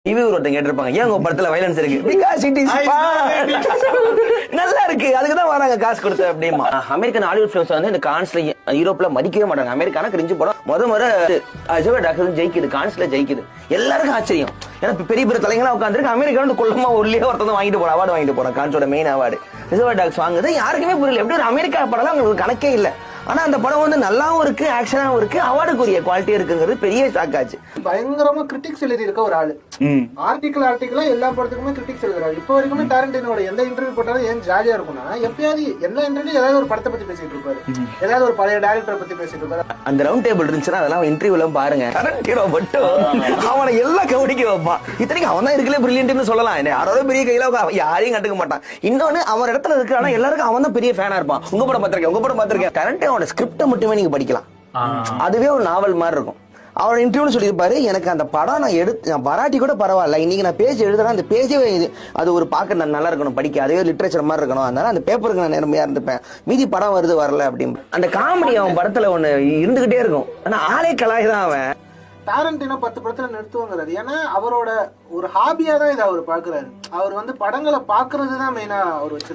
TV ஒருத்தன் கேட்டிருப்பாங்க, ஏன் உங்க படத்துல வயலன்ஸ் இருக்கு? Because it is fun. நல்லா இருக்கு, அதுக்குதான் வராங்க காசு கொடுத்து அப்படிமா. அமெரிக்கன் ஹாலிவுட் ஃபிலிம்ஸ் வந்து இந்த கான்ஸ்ல யூரோப்ல மதிக்கவே மாட்டாங்க. அமெரிக்கான கிரிஞ்சு படம் முறை அஜய் டாக்டர் ஜெயிக்குது, கான்ஸ்ல ஜெயிக்குது. எல்லாருக்கும் ஆச்சரியம். ஏன்னா பெரிய பெரிய தலைங்களா உட்காந்துருக்கு. அமெரிக்கா வந்து கொள்ளமா உள்ளே ஒருத்தன் வாங்கிட்டு போற அவார்டு வாங்கிட்டு போறான். கான்ஸோட மெயின் அவார்டு ரிசர்வ் டாக்ஸ் வாங்குது. யாருக்குமே புரியல, எப்படி ஒரு அமெரிக்கா படம் உங்களுக்கு கணக்கே இல்ல. ஆனா அந்த படம் வந்து நல்லாவும் இருக்கு, ஆக்ஷனாவும் இருக்கு, அவார்டுக்குரிய குவாலிட்டியா இருக்குங்கிறது பெரிய ஷாக் ஆச்சு. பயங்கரமா கிரிட்டிக்ஸ் எழுதி இருக்க ஒரு ஆளு. ஆர்டிகிளா எல்லா படத்துக்குமே கிரிட்டிக்ஸ் எழுதுறாரு. இப்போ வரைக்குமே டாரண்டினோட எந்த இன்டர்வியூ போட்டாலும் ஏன் ஜாலியா இருக்கும்னா, எப்பயாவது எல்லா இன்டர்வியூ ஏதாவது ஒரு படத்தை பத்தி பேசிட்டு இருப்பாரு, ஏதாவது ஒரு பழைய டைரக்டரை பத்தி பேசிட்டு இருப்பாரு. அந்த ரவுண்ட் டேபிள் இருந்துச்சுன்னா அதெல்லாம் இன்டர்வியூல பாருங்க. டாரண்டினோ மட்டும் அவனை எல்லாம் கவனிக்க வைப்பான். இத்தனைக்கு அவன் தான் இருக்கலே பிரில்லியன்ட்னு சொல்லலாம். யாராவது பெரிய கையில யாரையும் கண்டுக்க மாட்டான். இன்னொன்னு அவன் இடத்துல இருக்கு, ஆனா எல்லாருக்கும் அவன் தான் பெரிய ஃபேனா இருப்பான். உங்க படம் பார்த்திருக்கேன். டாரண்டினோட ஸ்கிரிப்டை மட்டுமே நீங்க படிக்கலாம். அதுவே ஒரு நாவல் மாதிரி இருக்கும். அவர் இன்டர்வியூல சொல்லியிருப்பாரு, எனக்கு அந்த படம் நான் பராட்டி கூட பரவாயில்ல, இன்னைக்கு நான் பேஜ் எழுதுறேன், அந்த பேஜே அது ஒரு பார்க்க நல்லா இருக்கணும், படிக்க அதுவே லிட்ரேச்சர் மாதிரி இருக்கணும், அதனால அந்த பேப்பருக்கு நான் நேர்மையா இருந்துப்பேன், மீதி படம் வருது வரல அப்படின்னு. அந்த காமெடி அவன் படத்துல ஒண்ணு இருந்துகிட்டே இருக்கும். ஆனா ஆளே கலாய் தான் அவன். டாரண்டினோ 10 படத்துல நிறுத்துவாங்கிறாரு. ஏன்னா அவரோட ஒரு ஹாபியா தான் இதை அவர் பாக்குறாரு. அவர் வந்து படங்களை பாக்குறதுதான் மெயினா அவர் வச்சிருக்காரு.